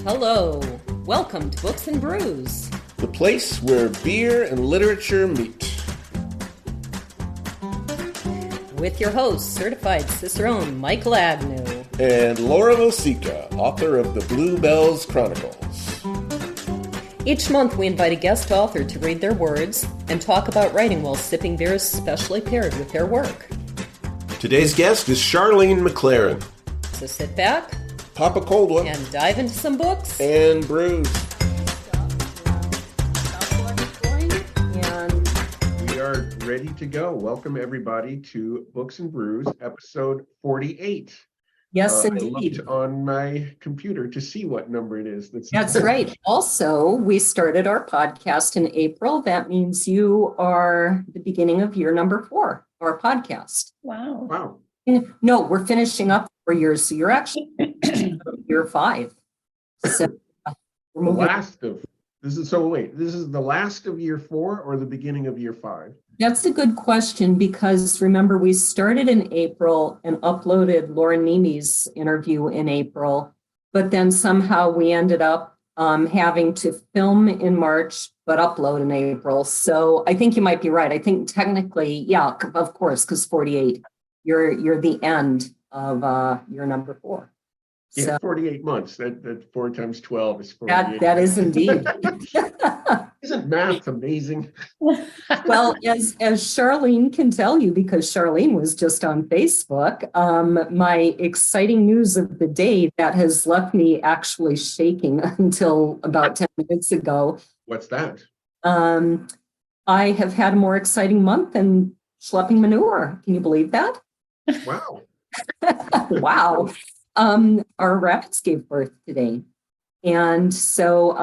Hello, welcome to Books and Brews, the place where beer and literature meet. With your host, certified Cicerone Michael Agnew. And Laura Mosica, author of the Bluebells Chronicles. Each month we invite a guest author to read their words and talk about writing while sipping beers specially paired with their work. Today's guest is Sharlene MacLaren. So sit back, pop a cold one, and dive into some books and brews. We are ready to go. Welcome everybody to Books and Brews, episode 48. Yes, I indeed. looked on my computer to see what number it is. That's right. Also, we started our podcast in April. That means you are the beginning of year number 4, our podcast. Wow. No, we're finishing up 4 years, so you're actually year 5. So we're moving. This is the last of year 4 or the beginning of year 5? That's a good question, because remember, we started in April and uploaded Lauren Nemi's interview in April, but then somehow we ended up having to film in March, but upload in April. So I think you might be right. I think technically, yeah, of course, because 48, you're the end of year number 4. Yeah, So 48 months. That 4 times 12 is 48. that is indeed. Isn't math amazing? Well, as Charlene can tell you, because Charlene was just on Facebook, my exciting news of the day that has left me actually shaking until about 10 minutes ago. What's that? I have had a more exciting month than schlepping manure. Can you believe that? Wow. Wow. Our rabbits gave birth today. And so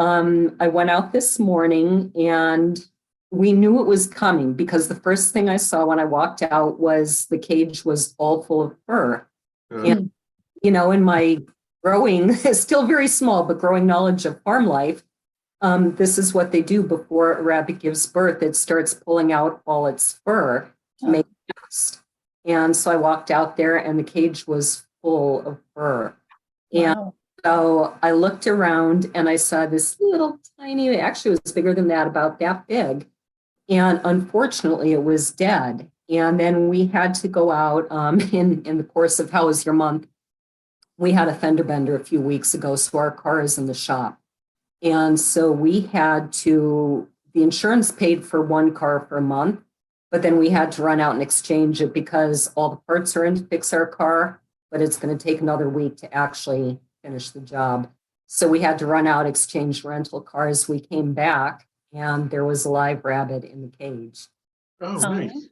I went out this morning and we knew it was coming, because the first thing I saw when I walked out was the cage was all full of fur. And, you know, in my growing, still very small, but growing knowledge of farm life, this is what they do before a rabbit gives birth. It starts pulling out all its fur to make a nest. And so I walked out there and the cage was full of fur. And wow. So I looked around and I saw this little tiny, actually it was bigger than that, about that big. And unfortunately it was dead. And then we had to go out in the course of How Was Your Month? We had a fender bender a few weeks ago, so our car is in the shop. And so we had to, the insurance paid for one car for a month, but then we had to run out and exchange it because all the parts are in to fix our car, but it's going to take another week to actually finish the job. So we had to run out, exchange rental cars. We came back and there was a live rabbit in the cage. Oh, nice.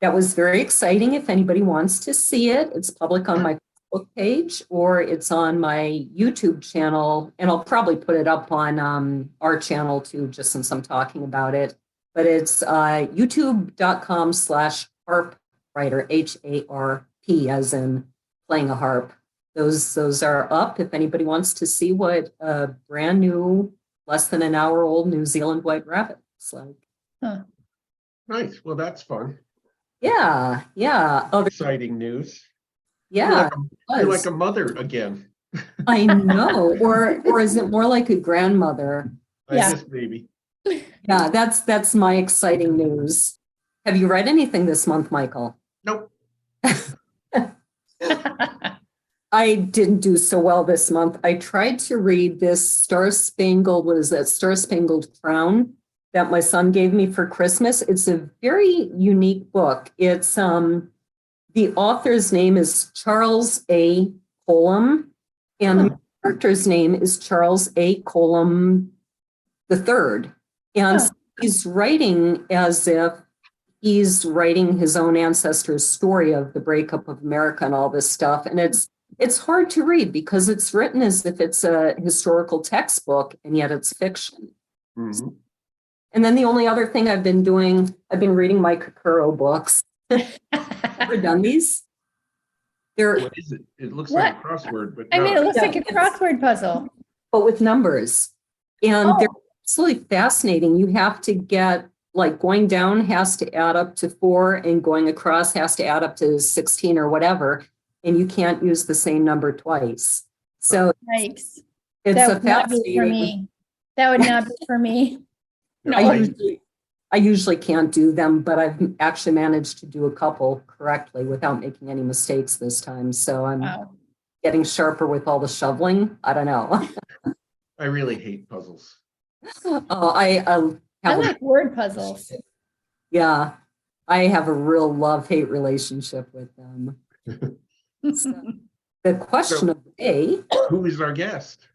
That was very exciting. If anybody wants to see it, it's public on my Facebook page or it's on my YouTube channel. And I'll probably put it up on our channel too, just since I'm talking about it. But it's youtube.com/harp writer, HARP, as in playing a harp. Those are up if anybody wants to see what a brand new, less than an hour old New Zealand white rabbit looks like. Huh. Nice. Well, that's fun. Yeah. Exciting news. Yeah. You're like a mother again. I know. Or is it more like a grandmother? I guess maybe. Yeah, that's my exciting news. Have you read anything this month, Michael? Nope. I didn't do so well this month. I tried to read this Star Spangled Crown that my son gave me for Christmas. It's a very unique book. It's the author's name is Charles A. Colum, and the character's name is Charles A. Colum III. And he's writing as if he's writing his own ancestors' story of the breakup of America and all this stuff. And it's hard to read because it's written as if it's a historical textbook, and yet it's fiction. Mm-hmm. And then the only other thing I've been reading my Kokoro books. Ever done these? What is it? It looks like a crossword, but it looks like a crossword puzzle. But with numbers. And they're absolutely fascinating. You have to get, like, going down has to add up to 4 and going across has to add up to 16 or whatever. And you can't use the same number twice. So Yikes. It's That a would not be for fascinating. me. That would not be for me. Yeah, I usually can't do them, but I've actually managed to do a couple correctly without making any mistakes this time. So I'm Wow. getting sharper with all the shoveling. I don't know. I really hate puzzles. I I have like word puzzles. yeah, I have a real love-hate relationship with them. So, the question of the day, Who is our guest?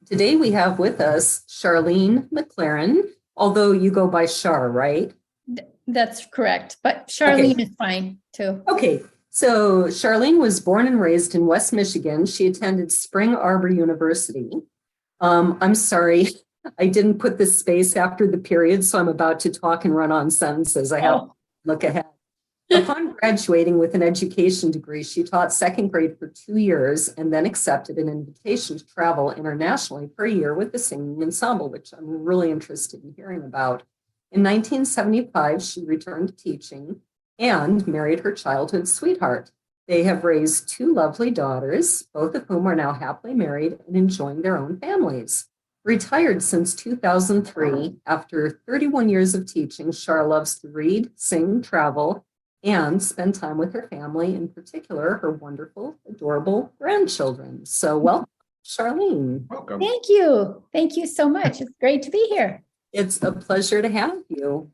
today we have with us Sharlene MacLaren, although you go by Shar, right? That's correct. But Charlene is fine too. Okay, so Sharlene was born and raised in West Michigan. She attended Spring Arbor University. I'm sorry, I didn't put the space after the period, so I'm about to talk and run on sentences. I have to look ahead. Upon graduating with an education degree, she taught second grade for 2 years and then accepted an invitation to travel internationally for a year with the singing ensemble, which I'm really interested in hearing about. In 1975, she returned to teaching and married her childhood sweetheart. They have raised 2 lovely daughters, both of whom are now happily married and enjoying their own families. Retired since 2003, after 31 years of teaching, Shar loves to read, sing, travel, and spend time with her family, in particular, her wonderful, adorable grandchildren. So welcome, Sharlene. Welcome. Thank you. Thank you so much. It's great to be here. It's a pleasure to have you.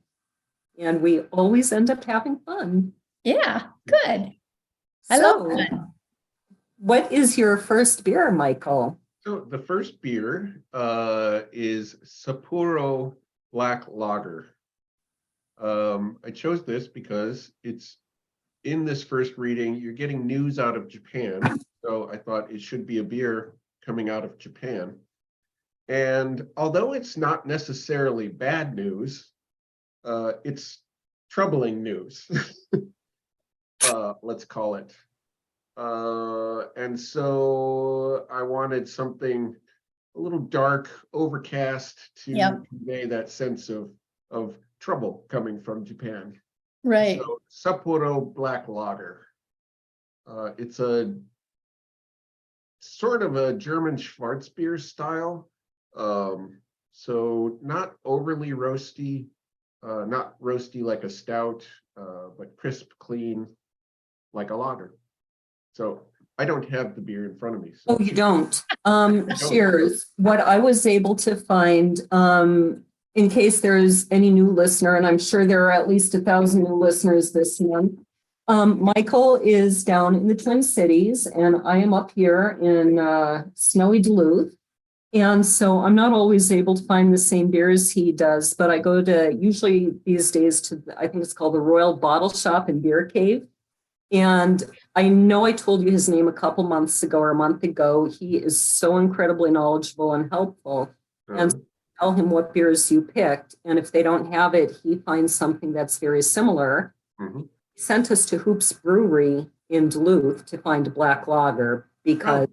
And we always end up having fun. Yeah, good. I So, love fun. what is your first beer, Michael? So the first beer is Sapporo Black Lager. I chose this because it's in this first reading, you're getting news out of Japan. So I thought it should be a beer coming out of Japan. And although it's not necessarily bad news, it's troubling news, let's call it. And so I wanted something a little dark, overcast to convey that sense of trouble coming from Japan. Right. So Sapporo Black Lager. It's a sort of a German Schwarzbier style. So not overly roasty, not roasty like a stout, but crisp, clean, like a lager. So I don't have the beer in front of me. So. Oh, you don't. Cheers. What I was able to find, in case there's any new listener, and I'm sure there are at least 1,000 new listeners this month. Michael is down in the Twin Cities, and I am up here in snowy Duluth. And so I'm not always able to find the same beers he does, but I go to usually these days to, I think it's called the Royal Bottle Shop and Beer Cave. And I know I told you his name a couple months ago or a month ago. He is so incredibly knowledgeable and helpful. And tell him what beers you picked. And if they don't have it, he finds something that's very similar. He sent us to Hoops Brewery in Duluth to find a black lager because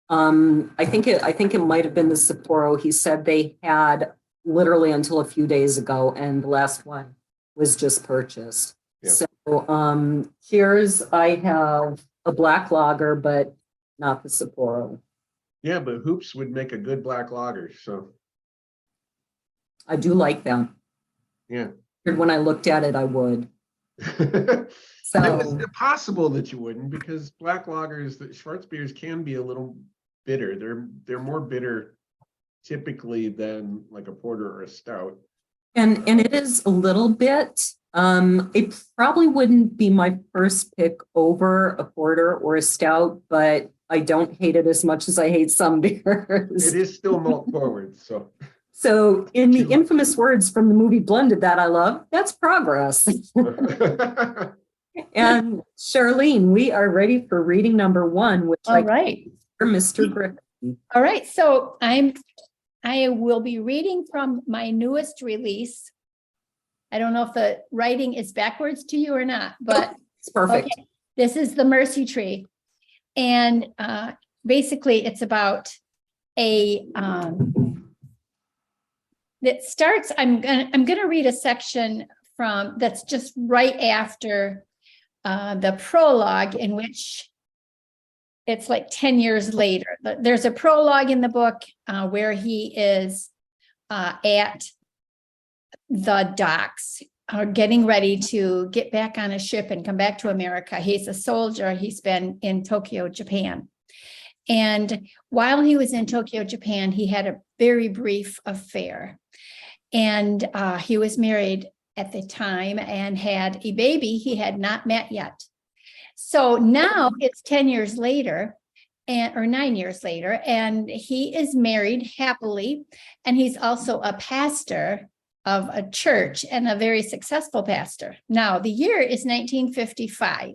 I think it might have been the Sapporo. He said they had literally until a few days ago, and the last one was just purchased. So cheers. I have a black lager, but not the Sapporo. Yeah, but Hoops would make a good black lager. So I do like them. Yeah. When I looked at it, I would. So it was possible that you wouldn't, because black lagers, the Schwarzbiers can be a little bitter. They're more bitter typically than like a porter or a stout. And it is a little bit. It probably wouldn't be my first pick over a porter or a stout, but I don't hate it as much as I hate some beers. It is still malt forward, so. So in the infamous words from the movie Blended that I love, that's progress. And Sharlene, we are ready for reading number 1, which All right. for Mr. Griffin. All right. So I will be reading from my newest release. I don't know if the writing is backwards to you or not, but it's perfect. Okay. This is The Mercy Tree. And basically it's about that starts, I'm gonna read a section from that's just right after the prologue, in which it's like 10 years later. There's a prologue in the book where he is at the docks, getting ready to get back on a ship and come back to America. He's a soldier. He's been in Tokyo, Japan. And while he was in Tokyo, Japan, he had a very brief affair. And he was married at the time and had a baby he had not met yet. So now it's 10 years later, or 9 years later, and he is married happily. And he's also a pastor of a church and a very successful pastor. Now, the year is 1955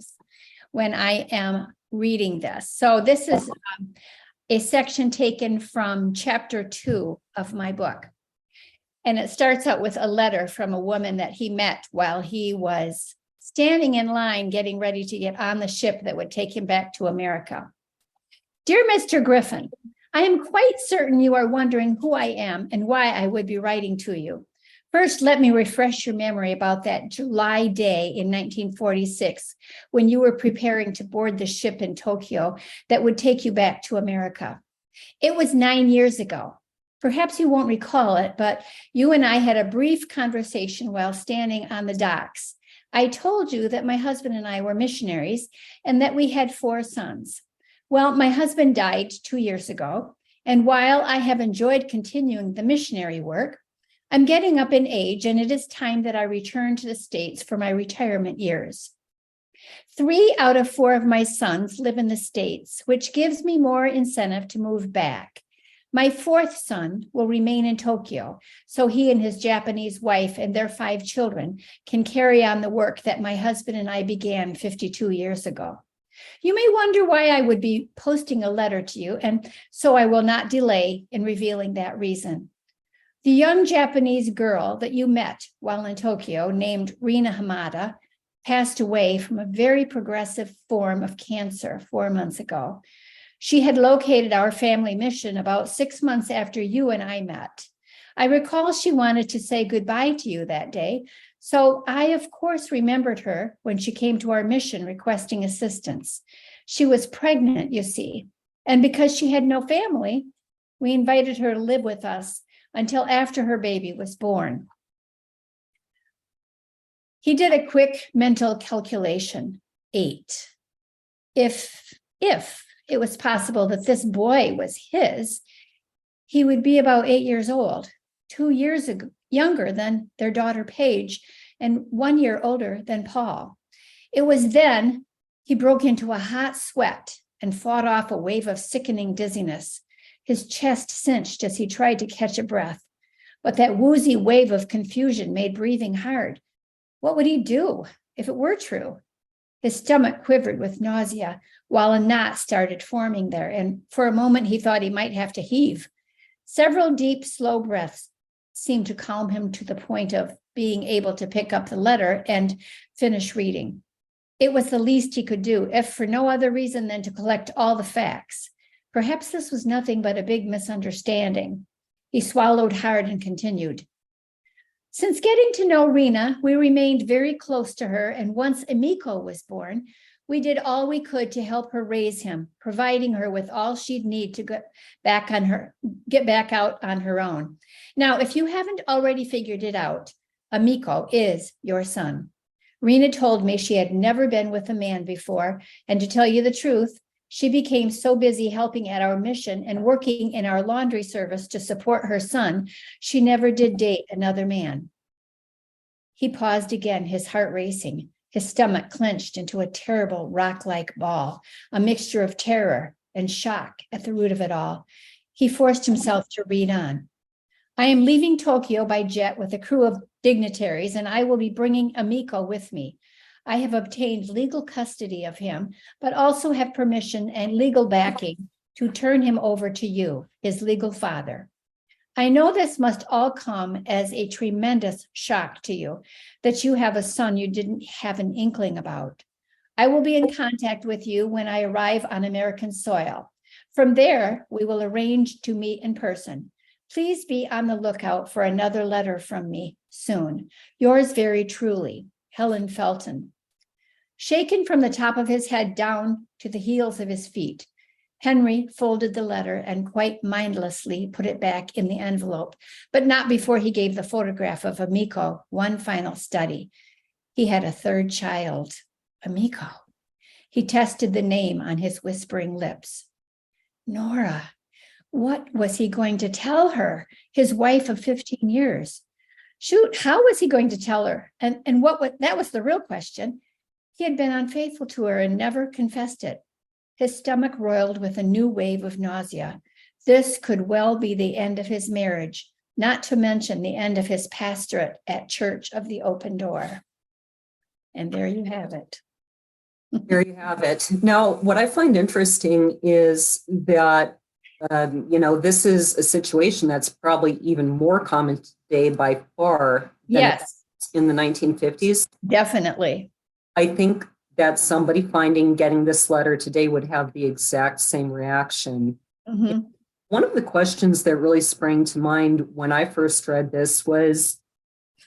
when I am reading this. So this is a section taken from chapter 2 of my book. And it starts out with a letter from a woman that he met while he was standing in line, getting ready to get on the ship that would take him back to America. Dear Mr. Griffin, I am quite certain you are wondering who I am and why I would be writing to you. First, let me refresh your memory about that July day in 1946, when you were preparing to board the ship in Tokyo that would take you back to America. It was 9 years ago. Perhaps you won't recall it, but you and I had a brief conversation while standing on the docks. I told you that my husband and I were missionaries and that we had 4 sons. Well, my husband died 2 years ago, and while I have enjoyed continuing the missionary work, I'm getting up in age, and it is time that I return to the States for my retirement years. 3 out of 4 of my sons live in the States, which gives me more incentive to move back. My 4th son will remain in Tokyo, so he and his Japanese wife and their 5 children can carry on the work that my husband and I began 52 years ago. You may wonder why I would be posting a letter to you, and so I will not delay in revealing that reason. The young Japanese girl that you met while in Tokyo, named Rina Hamada, passed away from a very progressive form of cancer 4 months ago. She had located our family mission about 6 months after you and I met. I recall she wanted to say goodbye to you that day, so I, of course, remembered her when she came to our mission requesting assistance. She was pregnant, you see, and because she had no family, we invited her to live with us until after her baby was born. He did a quick mental calculation, 8. If it was possible that this boy was his, he would be about 8 years old, 2 years younger than their daughter Paige, and 1 year older than Paul. It was then he broke into a hot sweat and fought off a wave of sickening dizziness. His chest cinched as he tried to catch a breath, but that woozy wave of confusion made breathing hard. What would he do if it were true? His stomach quivered with nausea while a knot started forming there, and for a moment he thought he might have to heave. Several deep, slow breaths seemed to calm him to the point of being able to pick up the letter and finish reading. It was the least he could do, if for no other reason than to collect all the facts. Perhaps this was nothing but a big misunderstanding. He swallowed hard and continued. Since getting to know Rina, we remained very close to her, and once Emiko was born, we did all we could to help her raise him, providing her with all she'd need to get back out on her own. Now, if you haven't already figured it out, Emiko is your son. Rina told me she had never been with a man before, and to tell you the truth, she became so busy helping at our mission and working in our laundry service to support her son, she never did date another man. He paused again, his heart racing, his stomach clenched into a terrible rock-like ball, a mixture of terror and shock at the root of it all. He forced himself to read on. I am leaving Tokyo by jet with a crew of dignitaries, and I will be bringing Emiko with me. I have obtained legal custody of him, but also have permission and legal backing to turn him over to you, his legal father. I know this must all come as a tremendous shock to you, that you have a son you didn't have an inkling about. I will be in contact with you when I arrive on American soil. From there, we will arrange to meet in person. Please be on the lookout for another letter from me soon. Yours very truly, Helen Felton. Shaken from the top of his head down to the heels of his feet, Henry folded the letter and quite mindlessly put it back in the envelope, but not before he gave the photograph of Amiko one final study. He had a third child, Amiko. He tested the name on his whispering lips. Nora. What was he going to tell her, his wife of 15 years? Shoot, how was he going to tell her? And that was the real question. He had been unfaithful to her and never confessed it. His stomach roiled with a new wave of nausea. This could well be the end of his marriage, not to mention the end of his pastorate at Church of the Open Door. And there you have it. There you have it. Now, what I find interesting is that this is a situation that's probably even more common today by far than Yes, in the 1950s. definitely. I think that somebody getting this letter today would have the exact same reaction. Mhm. One of the questions that really sprang to mind when I first read this was,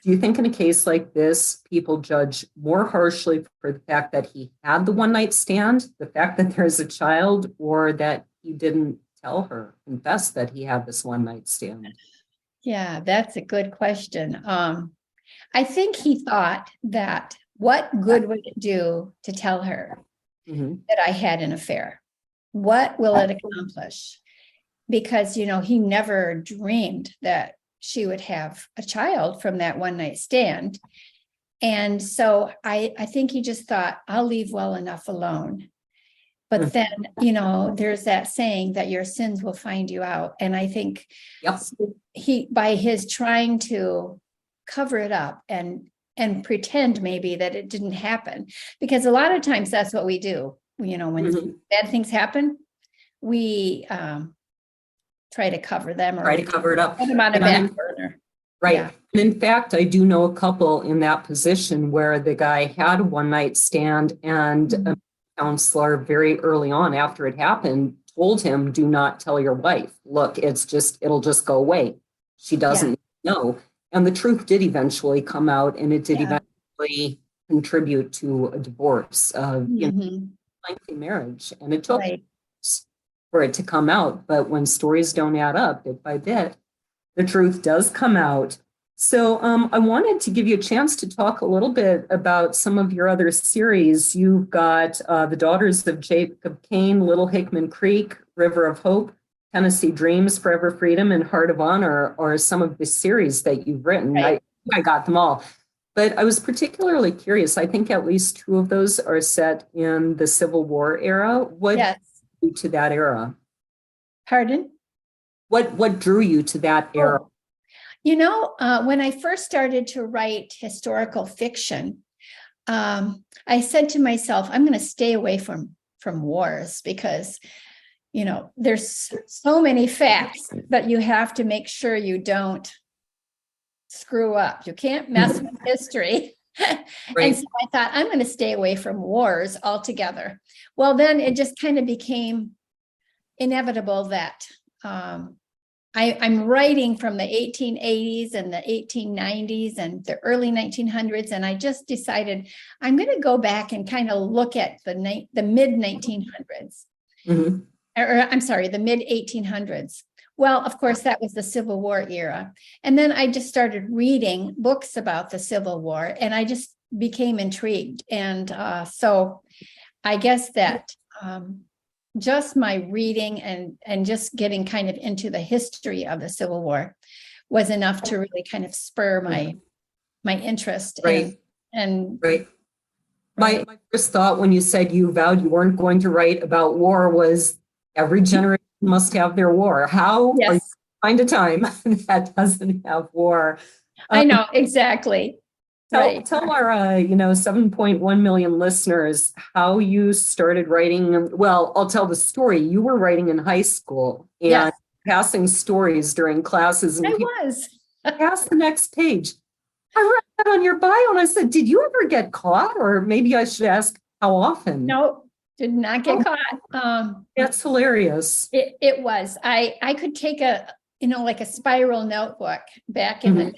do you think in a case like this, people judge more harshly for the fact that he had the one night stand, the fact that there's a child, or that he didn't confess that he had this one night stand? Yeah, that's a good question. I think he thought that what good would it do to tell her that I had an affair? What will it accomplish? Because, he never dreamed that she would have a child from that one night stand. And so I think he just thought, I'll leave well enough alone. But then, there's that saying that your sins will find you out. And I think by his trying to cover it up and pretend maybe that it didn't happen, because a lot of times that's what we do. When bad things happen, we try to cover them or cover it up. Put them on a back burner. Right. Yeah. And in fact, I do know a couple in that position where the guy had a one night stand and a counselor very early on after it happened told him, do not tell your wife. Look, it'll just go away. She doesn't know. And the truth did eventually come out, and it did eventually contribute to a divorce of lengthy marriage. And it took for it to come out. But when stories don't add up bit by bit, the truth does come out. So I wanted to give you a chance to talk a little bit about some of your other series. You've got The Daughters of Jacob Kane, Little Hickman Creek, River of Hope, Tennessee Dreams, Forever Freedom, and Heart of Honor are some of the series that you've written. Right. I got them all. But I was particularly curious. I think at least two of those are set in the Civil War era. What drew you to that era? Pardon? What drew you to that era? When I first started to write historical fiction, I said to myself, I'm going to stay away from wars because, there's so many facts that you have to make sure you don't screw up. You can't mess with history. And so I thought, I'm going to stay away from wars altogether. Well, then it just kind of became inevitable that I'm writing from the 1880s and the 1890s and the early 1900s. And I just decided I'm going to go back and kind of look at the mid 1900s. The mid 1800s. Well, of course, that was the Civil War era. And then I just started reading books about the Civil War, and I just became intrigued. And so I guess that just my reading and just getting kind of into the history of the Civil War was enough to really kind of spur my interest. My first thought when you said you vowed you weren't going to write about war was every generation must have their war. How are you going to find a time that doesn't have war? I know, exactly. Tell our 7.1 million listeners how you started writing. Well, I'll tell the story. You were writing in high school and passing stories during classes. And pass the next page. I read that on your bio and I said, did you ever get caught? Or maybe I should ask how often? No, did not get caught. That's hilarious. It was. I could take a spiral notebook back in the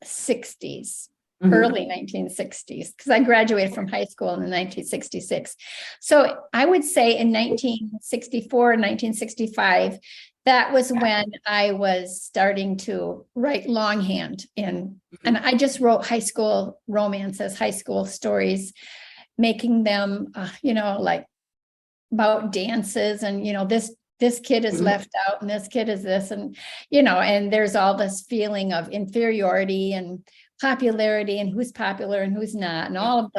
1960s early 1960s, because I graduated from high school in 1966. So I would say in 1964, 1965, that was when I was starting to write longhand and I just wrote high school romances, high school stories, making them, like about dances and, this kid is left out and this kid is this, and, and there's all this feeling of inferiority and popularity and who's popular and who's not and all of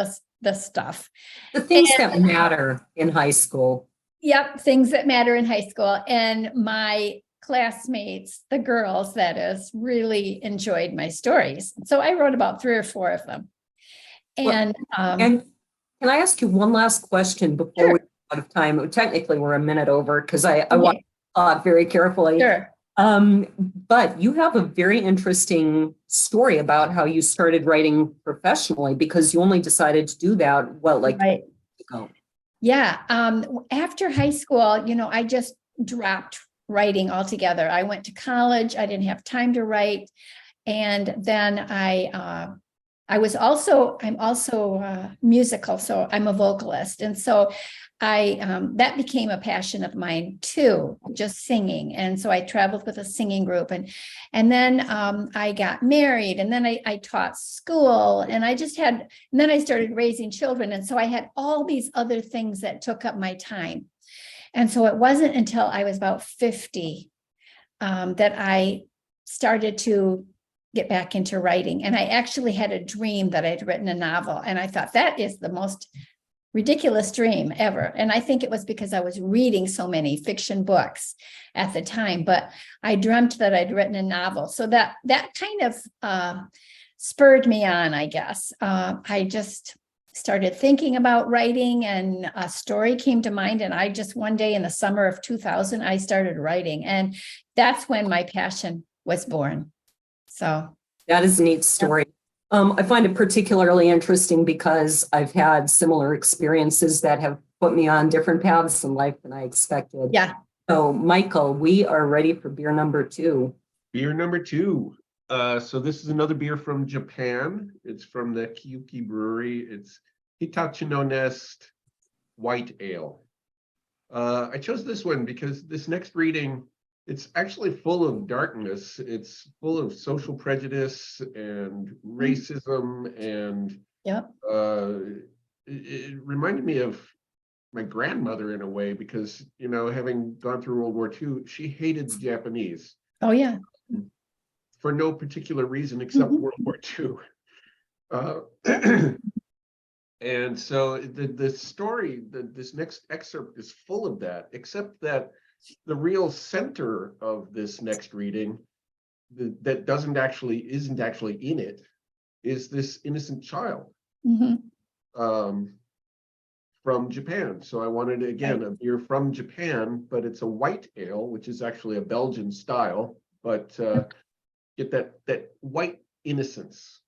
this stuff. The things that matter in high school. Yep, things that matter in high school. And my classmates, the girls, that is, really enjoyed my stories. So I wrote about 3 or 4 of them. And can I ask you one last question before sure. we run out of time? Technically, we're a minute over because I want to talk very carefully. Sure. But you have a very interesting story about how you started writing professionally, because you only decided to do that, right. 20 years ago? Yeah. After high school, I just dropped writing altogether. I went to college. I didn't have time to write. And then I'm also musical. So I'm a vocalist. And so that became a passion of mine too, just singing. And so I traveled with a singing group and then I got married, and then I taught school, and then I started raising children. And so I had all these other things that took up my time. And so it wasn't until I was about 50 that I started to get back into writing. And I actually had a dream that I'd written a novel. And I thought, that is the most ridiculous dream ever. And I think it was because I was reading so many fiction books at the time, but I dreamt that I'd written a novel. So that kind of spurred me on, I guess. I just started thinking about writing, and a story came to mind. And I just, one day in the summer of 2000, I started writing. And that's when my passion was born. So that is a neat story. I find it particularly interesting because I've had similar experiences that have put me on different paths in life than I expected. Yeah. So, Michael, we are ready for beer number 2. Beer number 2. So this is another beer from Japan. It's from the Kiuchi Brewery. It's Hitachino Nest White Ale. I chose this one because this next reading, it's actually full of darkness. It's full of social prejudice and racism, and it reminded me of my grandmother in a way, because, having gone through World War II, she hated the Japanese. Oh, yeah. For no particular reason except World War II. And so the story, this next excerpt is full of that, except that the real center of this next reading that isn't actually in it is this innocent child from Japan. So I wanted, again, a beer from Japan, but it's a white ale, which is actually a Belgian style, but get that white innocence,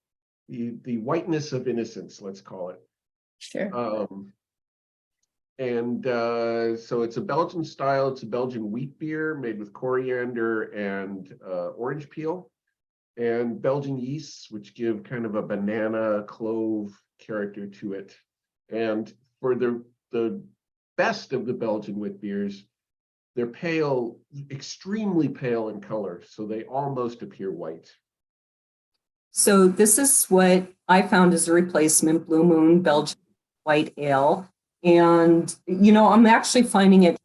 the whiteness of innocence, let's call it. Sure. So it's a Belgian style. It's a Belgian wheat beer made with coriander and orange peel, and Belgian yeasts, which give kind of a banana clove character to it. And for the best of the Belgian wheat beers, they're pale, extremely pale in color, so they almost appear white. So this is what I found as a replacement, Blue Moon Belgian White Ale. And, I'm actually finding it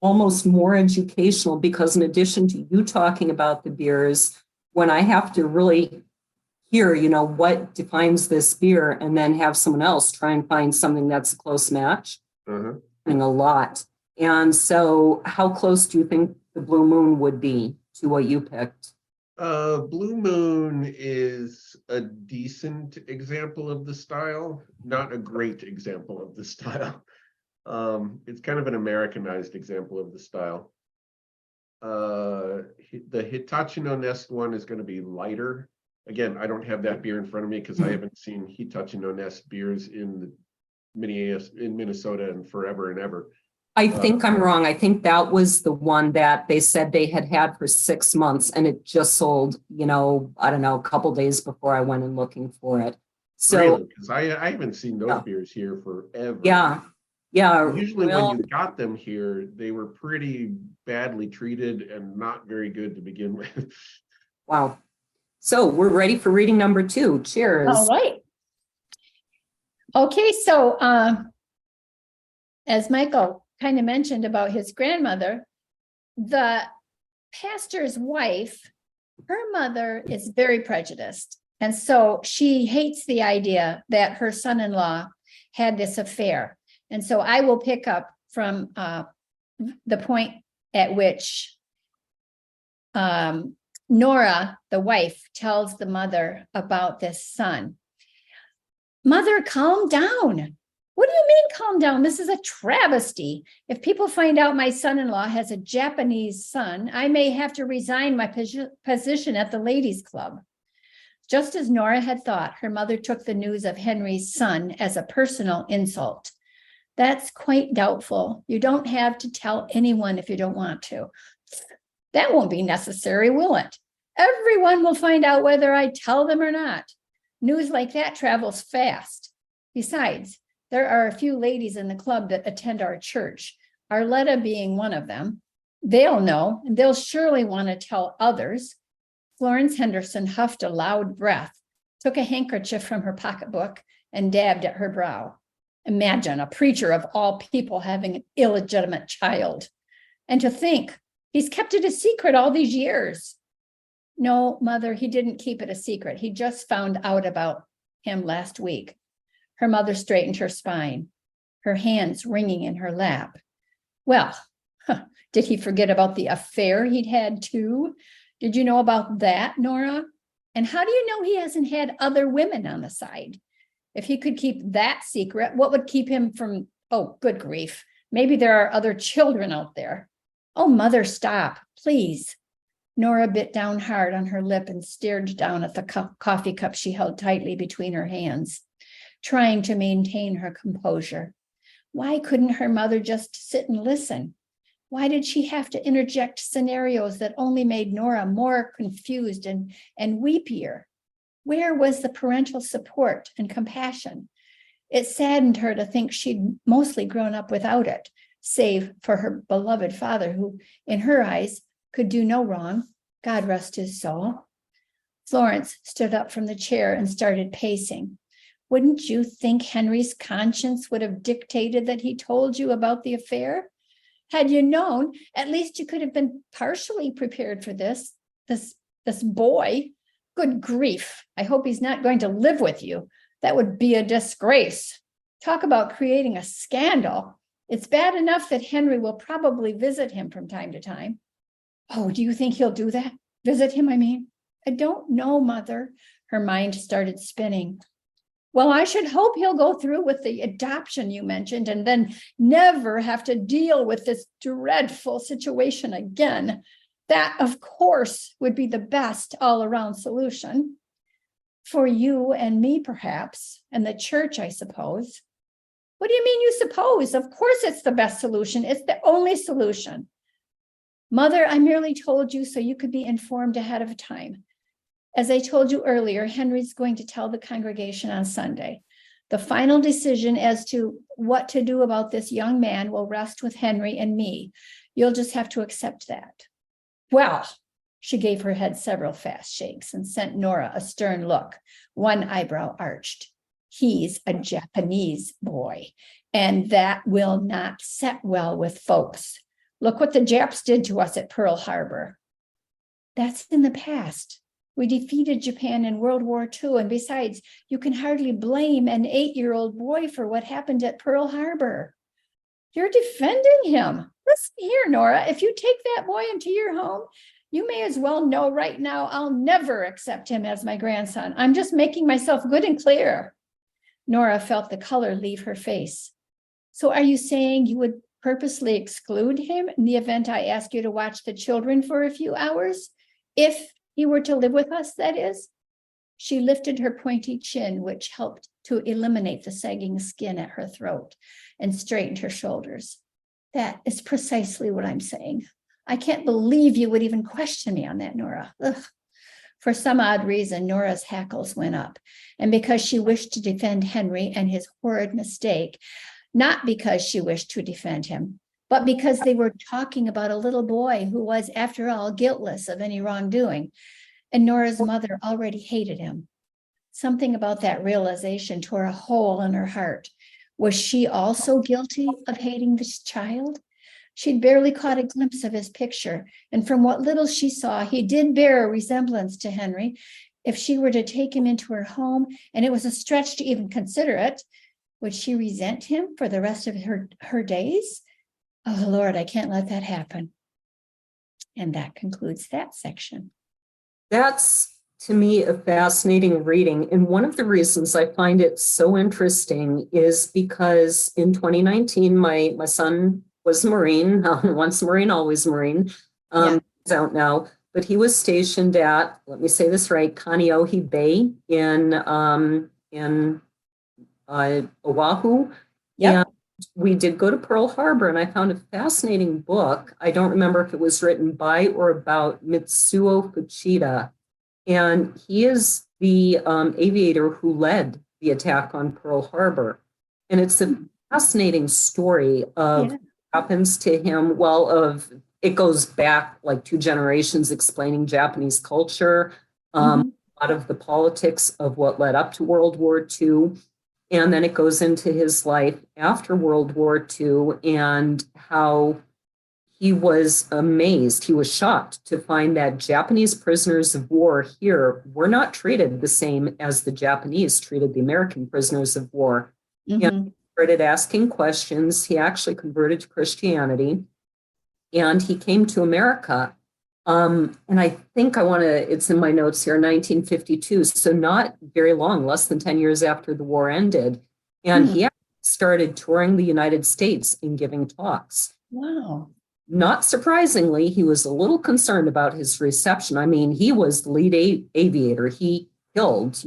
almost more educational, because in addition to you talking about the beers, when I have to really hear, what defines this beer, and then have someone else try and find something that's a close match, a lot. And so how close do you think the Blue Moon would be to what you picked? Blue Moon is a decent example of the style, not a great example of the style. It's kind of an Americanized example of the style. The Hitachino Nest one is going to be lighter. Again, I don't have that beer in front of me because I haven't seen Hitachino Nest beers in Minnesota in forever and ever. I think I'm wrong. I think that was the one that they said they had for 6 months, and it just sold, I don't know, a couple days before I went in looking for it. So Really? Because I haven't seen those Yeah. beers here forever. yeah, Usually well, when you got them here, they were pretty badly treated and not very good to begin with. wow. So we're ready for reading number 2. Cheers. All right. Okay, so as Michael kind of mentioned about his grandmother, the pastor's wife, her mother is very prejudiced. And so she hates the idea that her son-in-law had this affair. And so I will pick up from the point at which Nora, the wife, tells the mother about this son. Mother, calm down. What do you mean, calm down? This is a travesty. If people find out my son-in-law has a Japanese son, I may have to resign my position at the ladies' club. Just as Nora had thought, her mother took the news of Henry's son as a personal insult. That's quite doubtful. You don't have to tell anyone if you don't want to. That won't be necessary, will it? Everyone will find out whether I tell them or not. News like that travels fast. Besides, there are a few ladies in the club that attend our church, Arletta being one of them. They'll know, and they'll surely want to tell others. Florence Henderson huffed a loud breath, took a handkerchief from her pocketbook, and dabbed at her brow. Imagine a preacher of all people having an illegitimate child. And to think, he's kept it a secret all these years. No, Mother, he didn't keep it a secret. He just found out about him last week. Her mother straightened her spine, her hands wringing in her lap. Well, did he forget about the affair he'd had too? Did you know about that, Nora? And how do you know he hasn't had other women on the side? If he could keep that secret, what would keep him from, oh, good grief. Maybe there are other children out there. Oh, Mother, stop, please. Nora bit down hard on her lip and stared down at the coffee cup she held tightly between her hands, trying to maintain her composure. Why couldn't her mother just sit and listen? Why did she have to interject scenarios that only made Nora more confused and weepier? Where was the parental support and compassion? It saddened her to think she'd mostly grown up without it, save for her beloved father, who, in her eyes, could do no wrong. God rest his soul. Florence stood up from the chair and started pacing. Wouldn't you think Henry's conscience would have dictated that he told you about the affair? Had you known, at least you could have been partially prepared for this boy. Good grief. I hope he's not going to live with you. That would be a disgrace. Talk about creating a scandal. It's bad enough that Henry will probably visit him from time to time. Oh, do you think he'll do that? Visit him, I mean? I don't know, Mother. Her mind started spinning. Well, I should hope he'll go through with the adoption you mentioned and then never have to deal with this dreadful situation again. That, of course, would be the best all-around solution. For you and me, perhaps, and the church, I suppose. What do you mean you suppose? Of course it's the best solution. It's the only solution. Mother, I merely told you so you could be informed ahead of time. As I told you earlier, Henry's going to tell the congregation on Sunday. The final decision as to what to do about this young man will rest with Henry and me. You'll just have to accept that. Well, she gave her head several fast shakes and sent Nora a stern look, one eyebrow arched. He's a Japanese boy, and that will not set well with folks. Look what the Japs did to us at Pearl Harbor. That's in the past. We defeated Japan in World War II, and besides, you can hardly blame an 8-year-old boy for what happened at Pearl Harbor. You're defending him. Listen here, Nora, if you take that boy into your home, you may as well know right now I'll never accept him as my grandson. I'm just making myself good and clear. Nora felt the color leave her face. So are you saying you would purposely exclude him in the event I ask you to watch the children for a few hours? If he were to live with us, that is? She lifted her pointy chin, which helped to eliminate the sagging skin at her throat, and straightened her shoulders. That is precisely what I'm saying. I can't believe you would even question me on that, Nora. Ugh. For some odd reason, Nora's hackles went up, and because she wished to defend Henry and his horrid mistake, not because she wished to defend him, but because they were talking about a little boy who was, after all, guiltless of any wrongdoing, and Nora's mother already hated him. Something about that realization tore a hole in her heart. Was she also guilty of hating this child? She'd barely caught a glimpse of his picture, and from what little she saw, he did bear a resemblance to Henry. If she were to take him into her home, and it was a stretch to even consider it, would she resent him for the rest of her days? Oh, Lord, I can't let that happen. And that concludes that section. That's, to me, a fascinating reading. And one of the reasons I find it so interesting is because in 2019, my son was a Marine, once a Marine, always a Marine. He's out now, but he was stationed at, let me say this right, Kaneohe Bay in Oahu. Yep. And we did go to Pearl Harbor, and I found a fascinating book. I don't remember if it was written by or about Mitsuo Fuchida. And he is the aviator who led the attack on Pearl Harbor. And it's a fascinating story of what happens to him. It goes back like 2 generations explaining Japanese culture, a lot of the politics of what led up to World War II. And then it goes into his life after World War II and how he was amazed. He was shocked to find that Japanese prisoners of war here were not treated the same as the Japanese treated the American prisoners of war. And he started asking questions. He actually converted to Christianity, and he came to America. And I think it's in my notes here, 1952. So not very long, less than 10 years after the war ended. And he started touring the United States and giving talks. Wow. Not surprisingly, he was a little concerned about his reception. I mean, he was the lead aviator. He killed,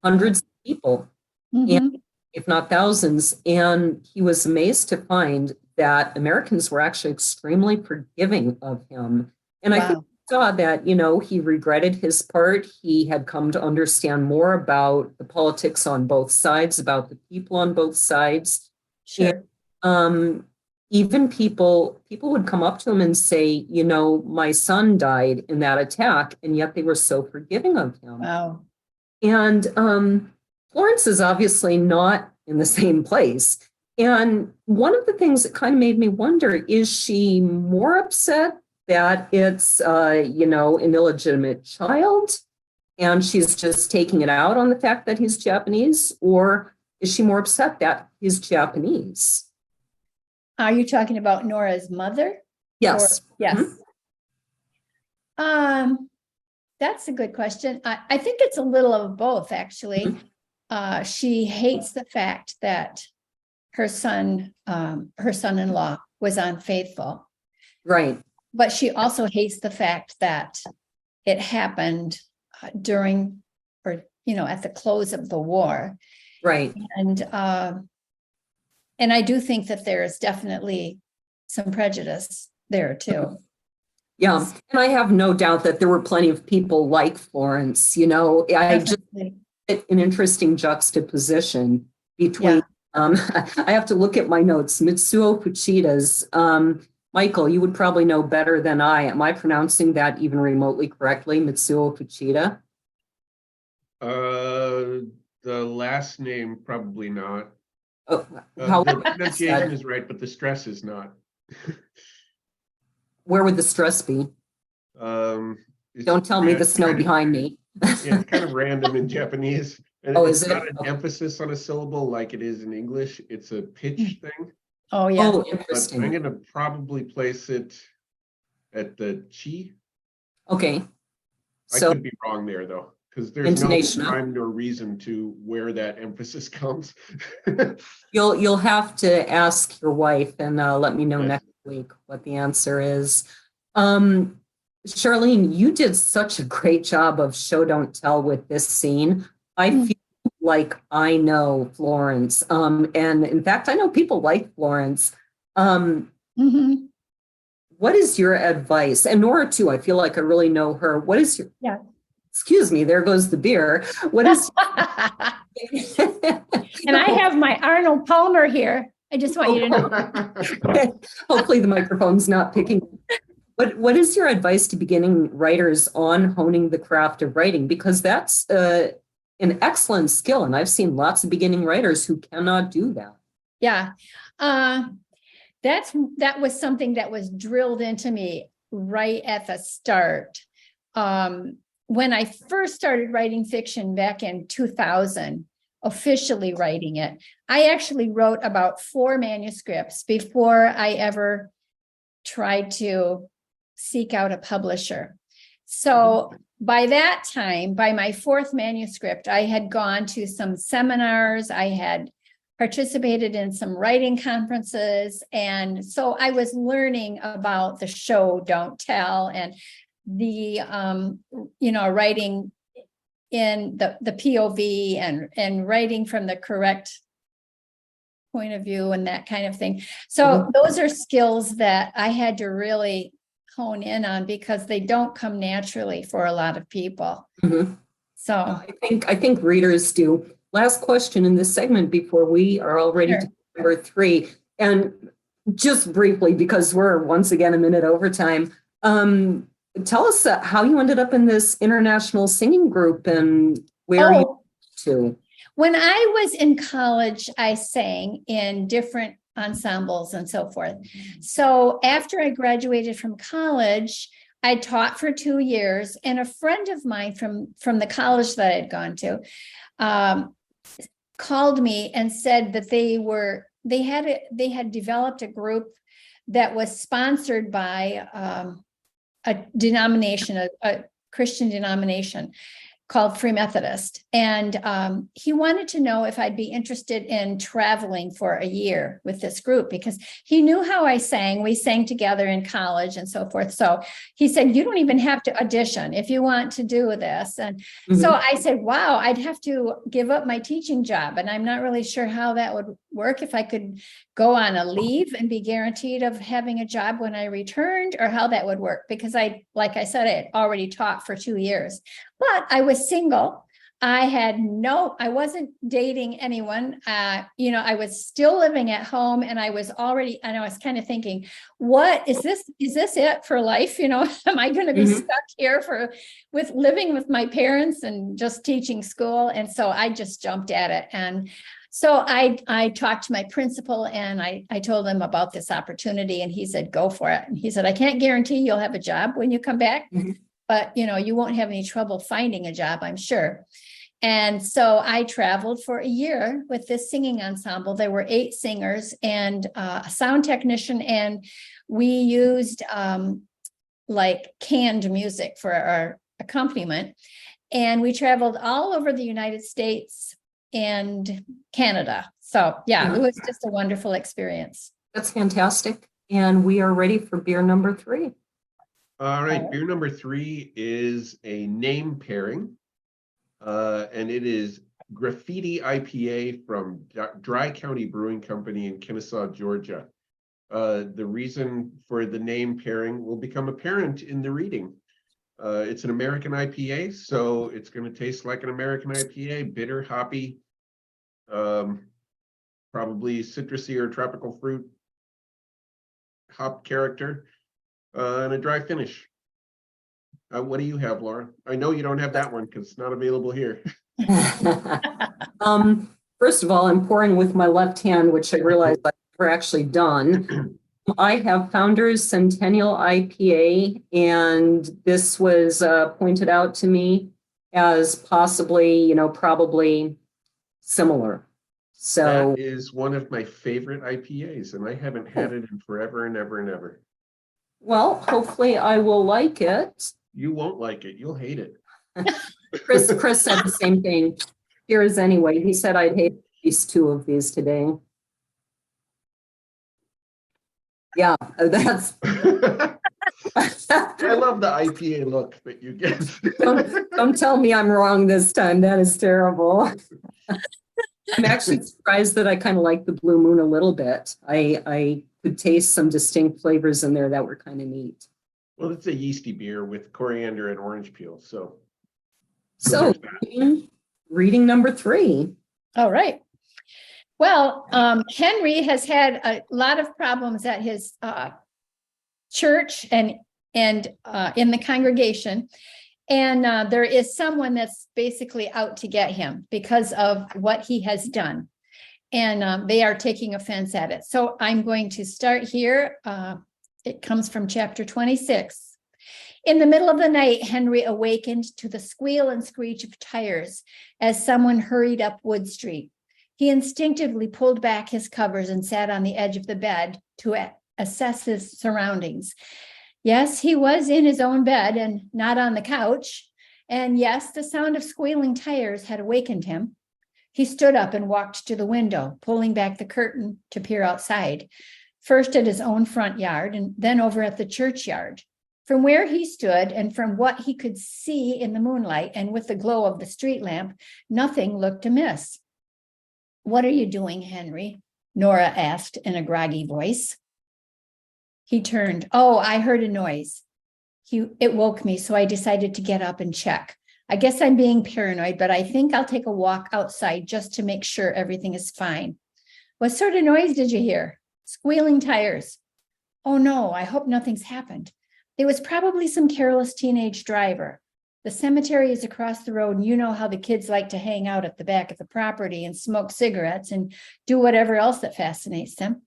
hundreds of people, and, if not thousands. And he was amazed to find that Americans were actually extremely forgiving of him. And I think he saw that, he regretted his part. He had come to understand more about the politics on both sides, about the people on both sides. Sure. And, even people would come up to him and say, my son died in that attack, and yet they were so forgiving of him. Wow. And Florence is obviously not in the same place. And one of the things that kind of made me wonder, is she more upset that it's, an illegitimate child and she's just taking it out on the fact that he's Japanese? Or is she more upset that he's Japanese? Are you talking about Nora's mother? Yes. Yes. That's a good question. I think it's a little of both, actually. She hates the fact that her son-in-law was unfaithful. Right. But she also hates the fact that it happened during, or, at the close of the war. Right. And I do think that there is definitely some prejudice there too. Yeah. And I have no doubt that there were plenty of people like Florence, I just an interesting juxtaposition between, I have to look at my notes, Mitsuo Fuchida's, Michael, you would probably know better than I. Am I pronouncing that even remotely correctly? Mitsuo Fuchida? The last name, probably not. Oh, the pronunciation is right, but the stress is not. Where would the stress be? Don't tell me the snow behind me. It's kind of random in Japanese. And it's not an emphasis on a syllable like it is in English. It's a pitch thing. Oh, yeah. Oh, interesting. But I'm going to probably place it at the chi. Okay. I could be wrong there, though, because there's no rhyme nor reason to where that emphasis comes. You'll have to ask your wife and let me know next week what the answer is. Sharlene, you did such a great job of show don't tell with this scene. I feel like I know Florence. And in fact, I know people like Florence. What is your advice? And Nora too, I feel like I really know her. What is your excuse me, there goes the beer. What is And I have my Arnold Palmer here. I just want you to know. hopefully the microphone's not picking. What is your advice to beginning writers on honing the craft of writing? Because that's an excellent skill, and I've seen lots of beginning writers who cannot do that. Yeah. That was something that was drilled into me right at the start. When I first started writing fiction back in 2000, officially writing it, I actually wrote about 4 manuscripts before I ever tried to seek out a publisher. So by that time, by my 4th manuscript, I had gone to some seminars, I had participated in some writing conferences. And so I was learning about the show, don't tell, and the, writing in the POV and writing from the correct point of view and that kind of thing. So those are skills that I had to really hone in on because they don't come naturally for a lot of people. So I think readers do. Last question in this segment before we are all ready to number 3. And just briefly, because we're once again a minute over time, tell us how you ended up in this international singing group and where you to. When I was in college, I sang in different ensembles and so forth. So after I graduated from college, I taught for 2 years, and a friend of mine from the college that I had gone to called me and said that they had developed a group that was sponsored by a denomination, a Christian denomination called Free Methodist. And he wanted to know if I'd be interested in traveling for a year with this group because he knew how I sang. We sang together in college and so forth. So he said, you don't even have to audition if you want to do this. And so I said, wow, I'd have to give up my teaching job. And I'm not really sure how that would work, if I could go on a leave and be guaranteed of having a job when I returned, or how that would work. Because like I said, I had already taught for 2 years, but I was single. I wasn't dating anyone. I was still living at home, and I was kind of thinking, what is this? Is this it for life? Am I going to be stuck here with living with my parents and just teaching school? And so I just jumped at it. And so I talked to my principal, and I told him about this opportunity, and he said, go for it. And he said, I can't guarantee you'll have a job when you come back, but you won't have any trouble finding a job, I'm sure. And so I traveled for a year with this singing ensemble. There were 8 singers and a sound technician, and we used like canned music for our accompaniment. And we traveled all over the United States and Canada. So yeah, it was just a wonderful experience. That's fantastic. And we are ready for beer number 3. All right, beer number 3 is a name pairing, and it is Graffiti IPA from Dry County Brewing Company in Kennesaw, Georgia. The reason for the name pairing will become apparent in the reading. It's an American IPA, so it's going to taste like an American IPA, bitter, hoppy, probably citrusy or tropical fruit hop character. And a dry finish. What do you have, Laura? I know you don't have that one because it's not available here. First of all, I'm pouring with my left hand, which I realized I've never actually done. I have Founders Centennial IPA, and this was pointed out to me as possibly, probably similar. So that is one of my favorite IPAs, and I haven't had it in forever and ever and ever. Well, hopefully I will like it. You won't like it. You'll hate it. Chris said the same thing. Here's anyway. He said I'd hate at least 2 of these today. Yeah, that's. I love the IPA look that you get. Don't tell me I'm wrong this time. That is terrible. I'm actually surprised that I kind of like the Blue Moon a little bit. I could taste some distinct flavors in there that were kind of neat. Well, it's a yeasty beer with coriander and orange peel. So So, reading number 3. All right. Well, Henry has had a lot of problems at his church and in the congregation. And there is someone that's basically out to get him because of what he has done. And they are taking offense at it. So I'm going to start here. It comes from chapter 26. In the middle of the night, Henry awakened to the squeal and screech of tires as someone hurried up Wood Street. He instinctively pulled back his covers and sat on the edge of the bed to assess his surroundings. Yes, he was in his own bed and not on the couch. And yes, the sound of squealing tires had awakened him. He stood up and walked to the window, pulling back the curtain to peer outside, first at his own front yard and then over at the churchyard. From where he stood and from what he could see in the moonlight and with the glow of the street lamp, nothing looked amiss. "What are you doing, Henry?" Nora asked in a groggy voice. He turned. "Oh, I heard a noise. It woke me, so I decided to get up and check. I guess I'm being paranoid, but I think I'll take a walk outside just to make sure everything is fine." "What sort of noise did you hear?" "Squealing tires." "Oh no, I hope nothing's happened. It was probably some careless teenage driver. The cemetery is across the road, and you know how the kids like to hang out at the back of the property and smoke cigarettes and do whatever else that fascinates them."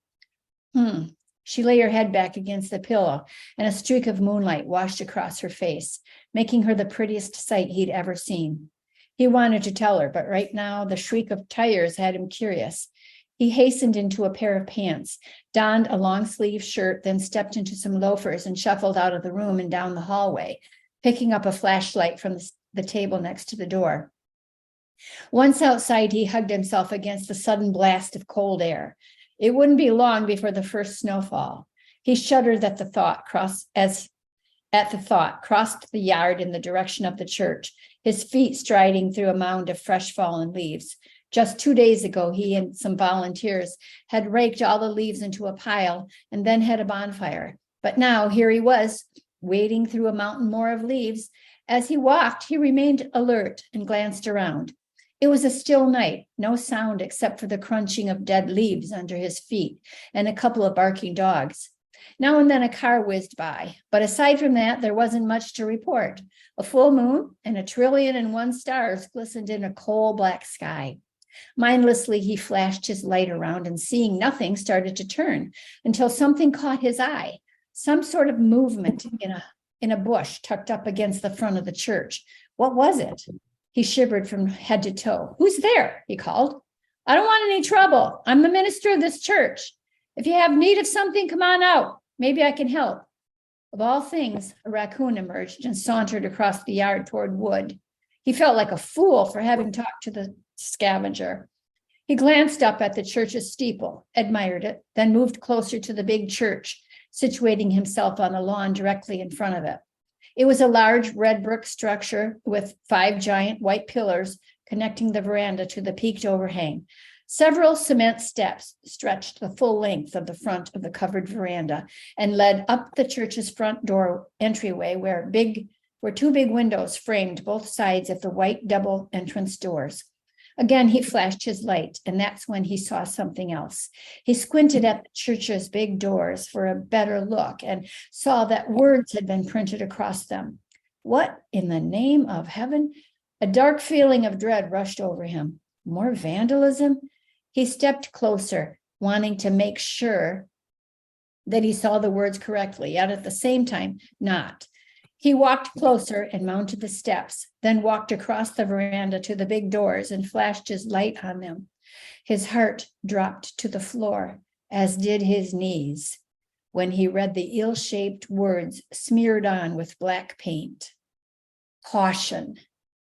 She lay her head back against the pillow, and a streak of moonlight washed across her face, making her the prettiest sight he'd ever seen. He wanted to tell her, but right now the shriek of tires had him curious. He hastened into a pair of pants, donned a long-sleeved shirt, then stepped into some loafers and shuffled out of the room and down the hallway, picking up a flashlight from the table next to the door. Once outside, he hugged himself against the sudden blast of cold air. It wouldn't be long before the first snowfall. He shuddered at the thought, crossed the yard in the direction of the church, his feet striding through a mound of fresh fallen leaves. Just 2 days ago, he and some volunteers had raked all the leaves into a pile and then had a bonfire. But now here he was, wading through a mountain more of leaves. As he walked, he remained alert and glanced around. It was a still night, no sound except for the crunching of dead leaves under his feet and a couple of barking dogs. Now and then a car whizzed by, but aside from that, there wasn't much to report. A full moon and 1,000,001 stars glistened in a coal-black sky. Mindlessly, he flashed his light around and seeing nothing, started to turn until something caught his eye. Some sort of movement in a bush tucked up against the front of the church. What was it? He shivered from head to toe. "Who's there?" he called. "I don't want any trouble. I'm the minister of this church. If you have need of something, come on out. Maybe I can help." Of all things, a raccoon emerged and sauntered across the yard toward Wood. He felt like a fool for having talked to the scavenger. He glanced up at the church's steeple, admired it, then moved closer to the big church, situating himself on the lawn directly in front of it. It was a large red brick structure with 5 giant white pillars connecting the veranda to the peaked overhang. Several cement steps stretched the full length of the front of the covered veranda and led up the church's front door entryway where 2 big windows framed both sides of the white double entrance doors. Again, he flashed his light, and that's when he saw something else. He squinted at the church's big doors for a better look and saw that words had been printed across them. What in the name of heaven? A dark feeling of dread rushed over him. More vandalism? He stepped closer, wanting to make sure that he saw the words correctly, yet at the same time, not. He walked closer and mounted the steps, then walked across the veranda to the big doors and flashed his light on them. His heart dropped to the floor, as did his knees, when he read the ill-shaped words smeared on with black paint. "Caution,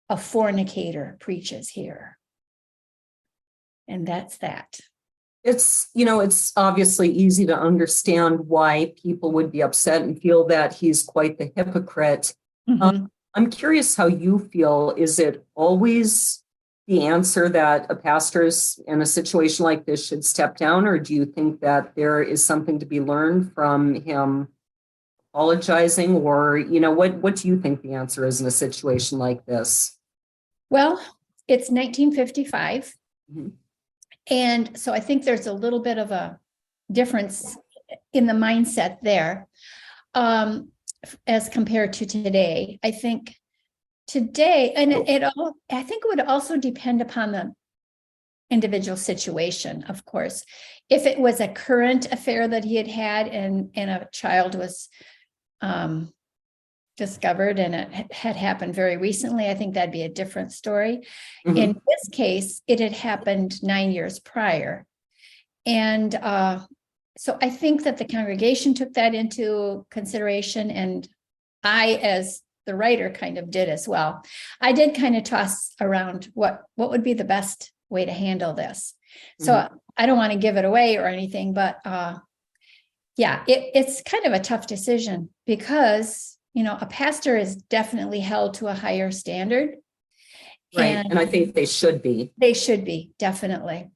a fornicator preaches here." And that's that. It's obviously easy to understand why people would be upset and feel that he's quite the hypocrite. I'm curious how you feel. Is it always the answer that a pastor in a situation like this should step down, or do you think that there is something to be learned from him apologizing, or what do you think the answer is in a situation like this? Well, it's 1955. Mhm. And so I think there's a little bit of a difference in the mindset there, as compared to today. I think today, and I think it would also depend upon the individual situation, of course. If it was a current affair that he had and a child was discovered and it had happened very recently, I think that'd be a different story. Mhm. In this case, it had happened 9 years prior. And so I think that the congregation took that into consideration, and I, as the writer, kind of did as well. I did kind of toss around what would be the best way to handle this. So I don't want to give it away or anything, but yeah, it's kind of a tough decision because, you know, a pastor is definitely held to a higher standard. Right. And I think they should be. They should be, definitely.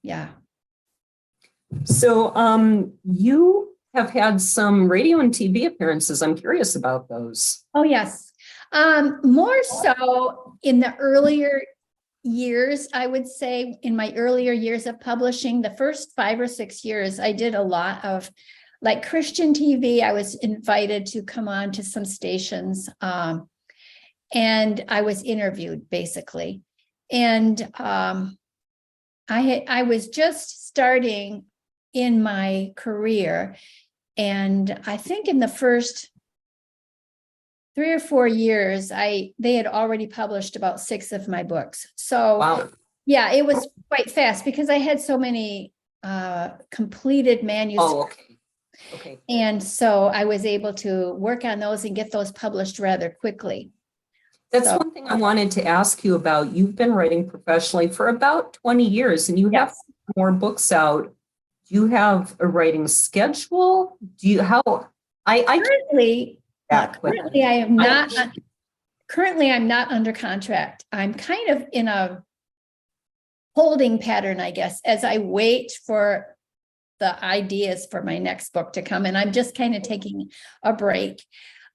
Yeah. So you have had some radio and TV appearances. I'm curious about those. Oh, yes. More so in the earlier years, I would say, in my earlier years of publishing, the first 5 or 6 years, I did a lot of like Christian TV. I was invited to come on to some stations, and I was interviewed basically. And I was just starting in my career. And I think in the first 3 or 4 years, they had already published about 6 of my books. So Wow. Yeah, it was quite fast because I had so many completed manuscripts. Oh, okay. Okay. And so I was able to work on those and get those published rather quickly. That's So- one thing I wanted to ask you about. You've been writing professionally for about 20 years and you have Yes. more books out. Do you have a writing schedule? I Currently, that quickly. currently I'm not under contract. I'm kind of in a holding pattern, I guess, as I wait for the ideas for my next book to come. And I'm just kind of taking a break.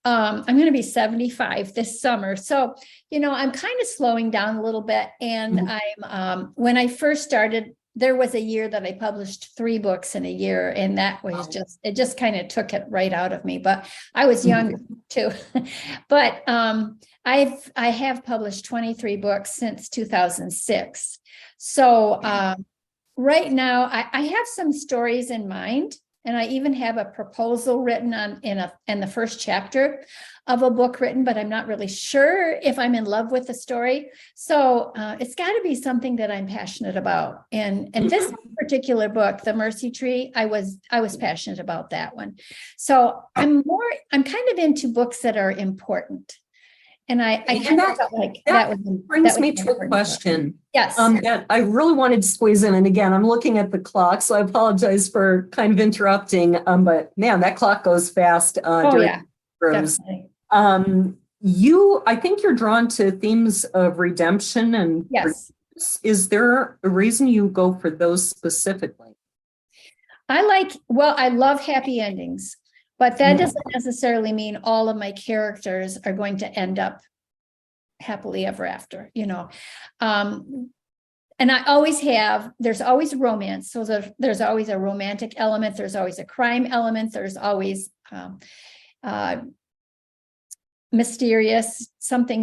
I'm going to be 75 this summer. So, you know, I'm kind of slowing down a little bit. And when I first started, there was a year that I published 3 books in a year. And that was it just kind of took it right out of me, but I was young too. But I have published 23 books since 2006. So right now I have some stories in mind. And I even have a proposal written in the first chapter of a book written, but I'm not really sure if I'm in love with the story. So it's got to be something that I'm passionate about. And this particular book, The Mercy Tree, I was passionate about that one. So I'm kind of into books that are important. And I kind of felt like that brings me to a question. Yes. That I really wanted to squeeze in. And again, I'm looking at the clock, so I apologize for kind of interrupting. But man, that clock goes fast. Yeah, Brews. definitely. I think you're drawn to themes of redemption and Yes. Is there a reason you go for those specifically? I love happy endings. But that doesn't necessarily mean all of my characters are going to end up happily ever after, you know. And I always have, there's always romance. So there's always a romantic element. There's always a crime element. There's always something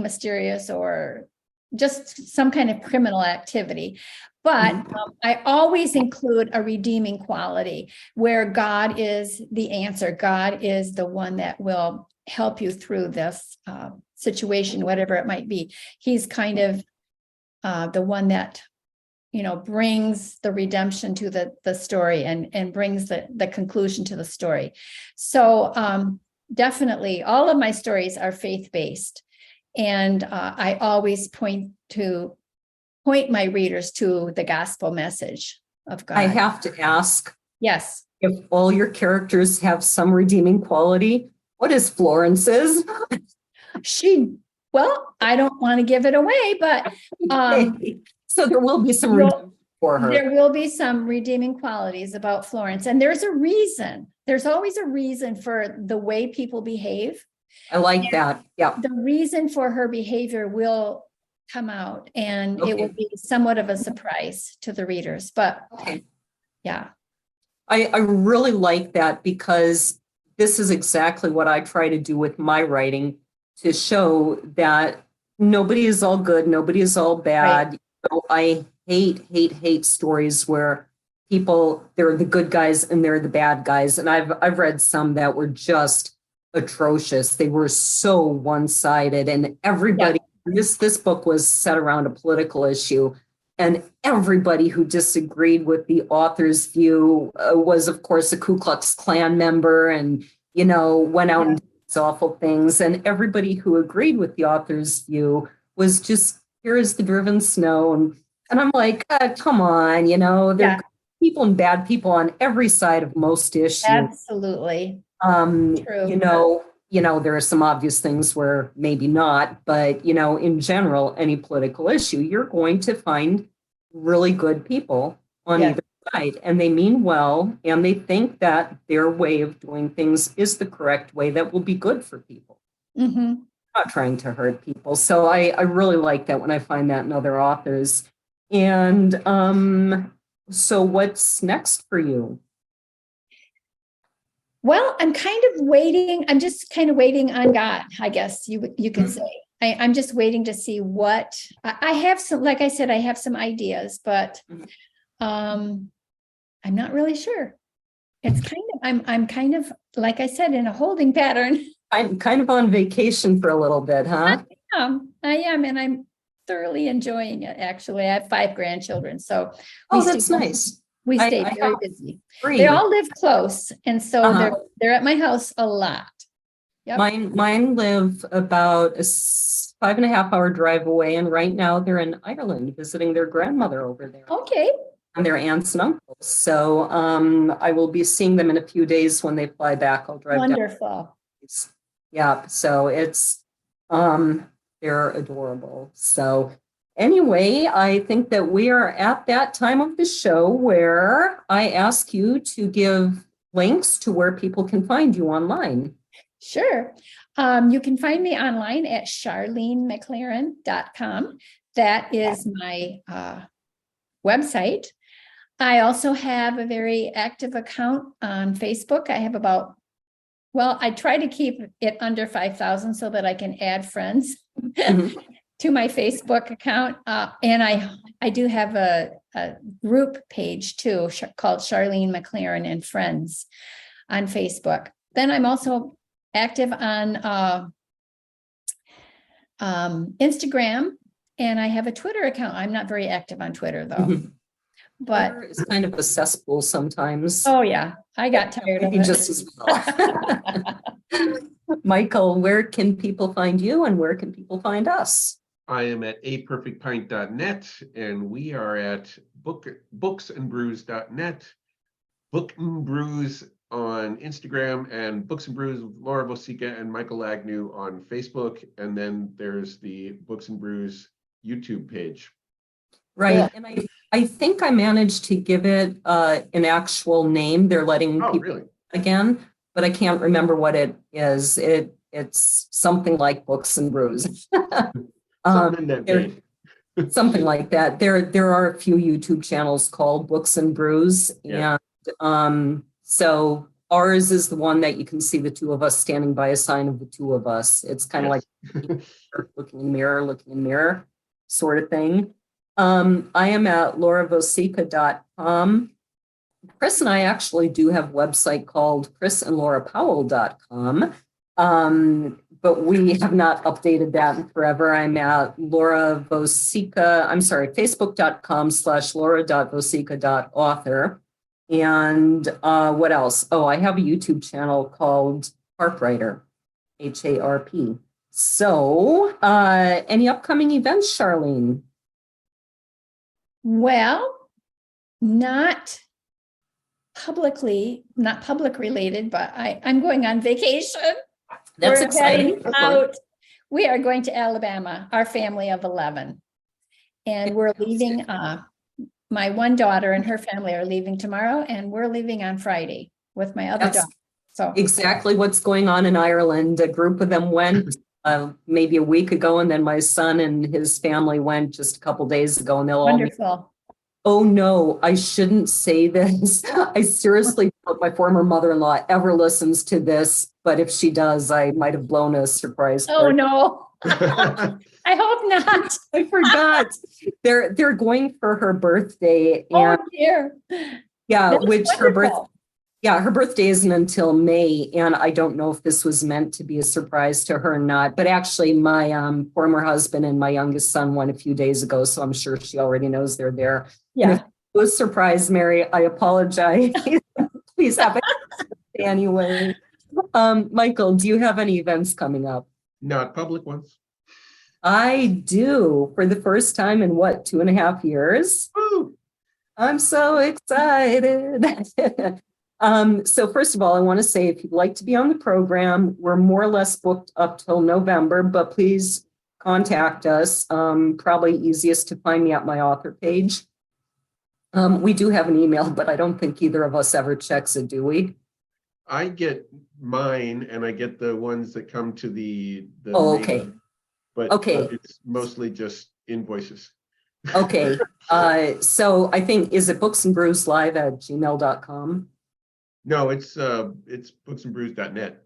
mysterious or just some kind of criminal activity. But I always include a redeeming quality where God is the answer. God is the one that will help you through this situation, whatever it might be. He's kind of the one that, you know, brings the redemption to the story and brings the conclusion to the story. So definitely all of my stories are faith-based. And I always point my readers to the gospel message of God. I have to ask. Yes. If all your characters have some redeeming quality, what is Florence's? I don't want to give it away, but so there will be some redemption for her. There will be some redeeming qualities about Florence. And there's a reason. There's always a reason for the way people behave. I like that. Yeah. The reason for her behavior will come out, and Okay. it will be somewhat of a surprise to the readers, but Okay. yeah. I really like that, because this is exactly what I try to do with my writing, to show that nobody is all good, nobody is all bad. Right. I hate stories where they're the good guys and they're the bad guys. And I've read some that were just atrocious. They were so one-sided, and everybody, this book was set around a political issue. And everybody who disagreed with the author's view was, of course, a Ku Klux Klan member, and, went out and did these awful things. And everybody who agreed with the author's view was just, here is the driven snow. And I'm like, come on, there are good people and bad people on every side of most issues. Absolutely. True. There are some obvious things where maybe not, but, in general, any political issue, you're going to find really good people on either side, and they mean well, and they think that their way of doing things is the correct way that will be good for people. Mm-hmm. Not trying to hurt people. So I really like that when I find that in other authors. And so what's next for you? Well, I'm kind of waiting. I'm just kind of waiting on God, I guess you could say. I'm just waiting to see what I have some, like I said, I have some ideas, but I'm not really sure. It's I'm kind of, like I said, in a holding pattern. I'm kind of on vacation for a little bit, huh? I am, and I'm thoroughly enjoying it, actually. I have 5 grandchildren, so that's nice. We stay very busy. They all live close, and so they're at my house a lot. Yep. Mine live about a 5.5-hour drive away, and right now they're in Ireland visiting their grandmother over there. Okay. And their aunts and uncles. So I will be seeing them in a few days when they fly back. I'll drive down. Wonderful. Yeah, so it's they're adorable. So anyway, I think that we are at that time of the show where I ask you to give links to where people can find you online. Sure. You can find me online at charlenemaclaren.com. That is my website. I also have a very active account on Facebook. I have I try to keep it under 5,000 so that I can add friends to my Facebook account. And I do have a group page too, called Sharlene MacLaren and Friends on Facebook. Then I'm also active on Instagram, and I have a Twitter account. I'm not very active on Twitter though. But it's kind of a cesspool sometimes. Oh yeah, I got tired of it. Just as well. Michael, where can people find you, and where can people find us? I am at aperfectpint.net, and we are at booksandbrews.net, Book and Brews on Instagram, and Books and Brews with Laura Vosica and Michael Agnew on Facebook. And then there's the Books and Brews YouTube page. Right. Yeah. And I think I managed to give it an actual name. They're letting people again, but I can't remember what it is. It's something like Books and Brews. Something like that. There are a few YouTube channels called Books and Brews, and so ours is the one that you can see the two of us standing by a sign of the two of us. It's kind of like looking in the mirror sort of thing. I am at lauravosica.com. Chris and I actually do have a website called chrisandlaurapowell.com. But we have not updated that in forever. I'm at facebook.com/laura.vosica.author. And what else? Oh, I have a YouTube channel called Harpwriter, HARP. So any upcoming events, Sharlene? Well, not public related, but I'm going on vacation. That's exciting. We are going to Alabama, our family of 11. And we're leaving, my one daughter and her family are leaving tomorrow, and we're leaving on Friday with my other daughter. So exactly what's going on in Ireland. A group of them went maybe a week ago, and then my son and his family went just a couple days ago, and they'll all meet. Wonderful. Oh no, I shouldn't say this. I seriously hope my former mother-in-law ever listens to this, but if she does, I might have blown a surprise Oh, party. no. I hope not. I forgot. They're going for her birthday, Oh, and dear. yeah, That's which wonderful. her birthday isn't until May, and I don't know if this was meant to be a surprise to her or not. But actually, my former husband and my youngest son went a few days ago, so I'm sure she already knows they're there. Yeah. And if it was a surprise, Mary, I apologize. Please have it anyway. Michael, do you have any events coming up? Not public ones. I do, for the first time in what, 2.5 years? Woo! I'm so excited. So first of all, I want to say, if you'd like to be on the program, we're more or less booked up till November, but please contact us. Probably easiest to find me at my author page. We do have an email, but I don't think either of us ever checks it, do we? I get mine, and I get the ones that come to the Oh, main, okay. but Okay. it's mostly just invoices. Okay. So I think, is it booksandbrewslive@gmail.com? No, it's booksandbrews.net.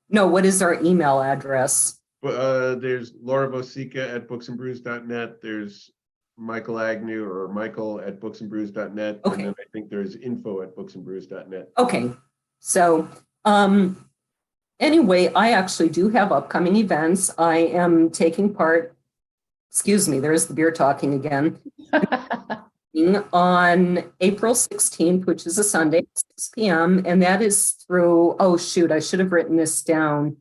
No, what is our email address? There's Laura Vosica at booksandbrews.net. There's Michael Agnew or Michael at booksandbrews.net. Okay. And then I think there's info@booksandbrews.net. Okay. So anyway, I actually do have upcoming events. I am taking part, excuse me, there's the beer talking again, on April 16th, which is a Sunday, 6 p.m. And that is through, oh shoot, I should have written this down,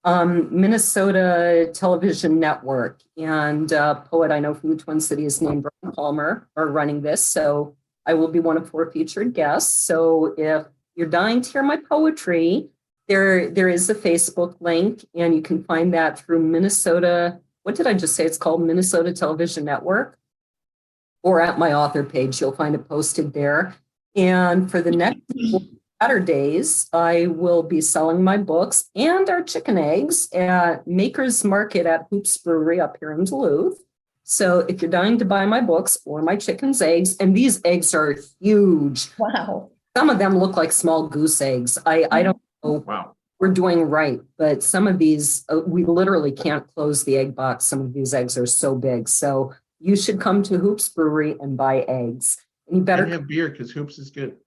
Minnesota Television Network. And a poet I know from the Twin Cities named Brian Palmer are running this. So I will be one of 4 featured guests. So if you're dying to hear my poetry, there is a Facebook link, and you can find that through Minnesota. What did I just say? It's called Minnesota Television Network, or at my author page. You'll find it posted there. And for the next Saturdays, I will be selling my books and our chicken eggs at Maker's Market at Hoops Brewery up here in Duluth. So if you're dying to buy my books or my chicken's eggs, and these eggs are huge. Wow. Some of them look like small goose eggs. I don't know. Wow. We're doing right, but some of these, we literally can't close the egg box. Some of these eggs are so big. So you should come to Hoops Brewery and buy eggs. And you better have beer, because Hoops is good.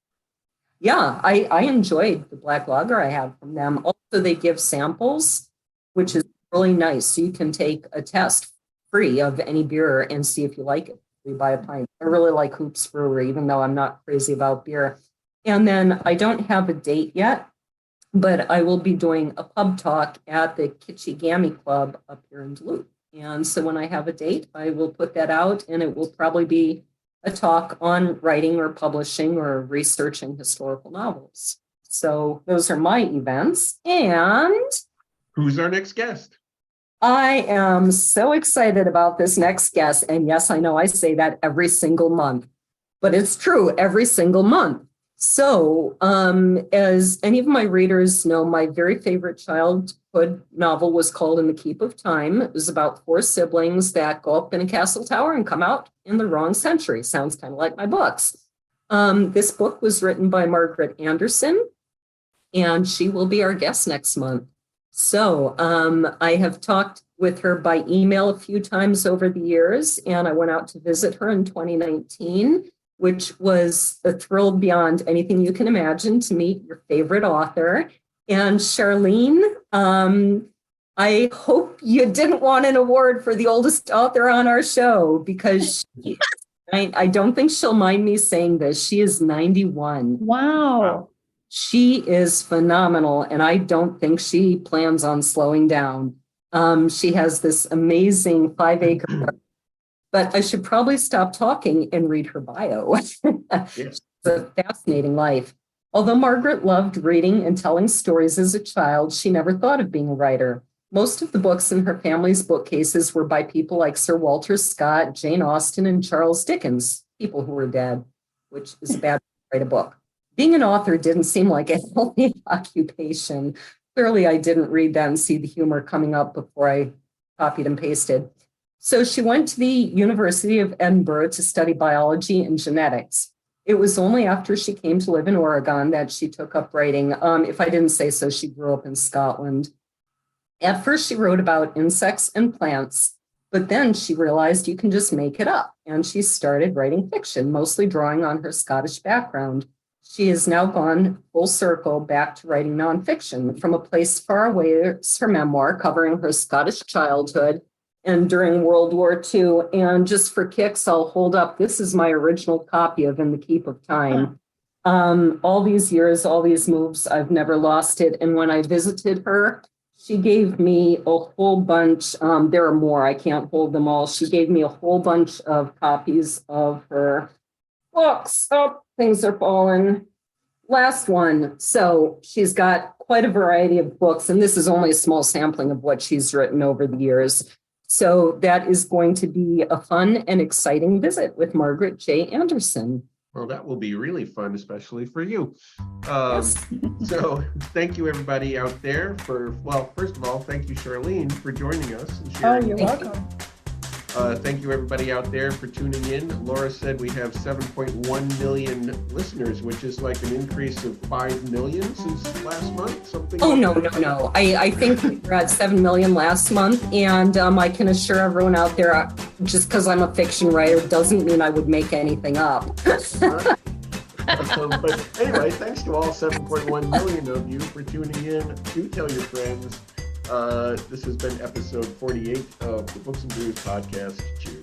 Yeah, I enjoyed the black lager I had from them. Also, they give samples, which is really nice. So you can take a test free of any beer and see if you like it. You buy a pint. I really like Hoops Brewery, even though I'm not crazy about beer. And then I don't have a date yet, but I will be doing a pub talk at the Kiuchi Club up here in Duluth. And so when I have a date, I will put that out, and it will probably be a talk on writing or publishing or researching historical novels. So those are my events. And Who's our next guest? I am so excited about this next guest. And yes, I know I say that every single month, but it's true every single month. So as any of my readers know, my very favorite childhood novel was called In the Keep of Time. It was about 4 siblings that go up in a castle tower and come out in the wrong century. Sounds kind of like my books. This book was written by Margaret Anderson, and she will be our guest next month. So I have talked with her by email a few times over the years, and I went out to visit her in 2019. Which was a thrill beyond anything you can imagine, to meet your favorite author. And Sharlene, I hope you didn't want an award for the oldest author on our show, because I don't think she'll mind me saying this. She is 91. Wow. She is phenomenal, and I don't think she plans on slowing down. She has this amazing 5-acre garden. But I should probably stop talking and read her bio. Yes. It's a fascinating life. Although Margaret loved reading and telling stories as a child, she never thought of being a writer. Most of the books in her family's bookcases were by people like Sir Walter Scott, Jane Austen, and Charles Dickens, people who were dead, which is a bad way to write a book. Being an author didn't seem like a healthy occupation. clearly I didn't read that and see the humor coming up before I copied and pasted. So she went to the University of Edinburgh to study biology and genetics. It was only after she came to live in Oregon that she took up writing. If I didn't say so, she grew up in Scotland. At first, she wrote about insects and plants, but then she realized you can just make it up. And she started writing fiction, mostly drawing on her Scottish background. She has now gone full circle back to writing nonfiction. From a Place Far Away is her memoir covering her Scottish childhood and during World War II. And just for kicks, I'll hold up. This is my original copy of In the Keep of Time. All these years, all these moves, I've never lost it. And when I visited her, she gave me a whole bunch. There are more. I can't hold them all. She gave me a whole bunch of copies of her books. Oh, things are falling. Last one. So she's got quite a variety of books, and this is only a small sampling of what she's written over the years. So that is going to be a fun and exciting visit with Margaret J. Anderson. Well, that will be really fun, especially for you. Yes. So thank you, everybody out there first of all, thank you, Sharlene, for joining us. And Oh, sharing. you're welcome. Thank you, everybody out there, for tuning in. Laura said we have 7.1 million listeners, which is like an increase of 5 million since last month, something. Oh, no. I think we were at 7 million last month. And I can assure everyone out there, just because I'm a fiction writer doesn't mean I would make anything up. But anyway, thanks to all 7.1 million of you for tuning in. Do tell your friends. This has been episode 48 of the Books and Brews podcast. Cheers.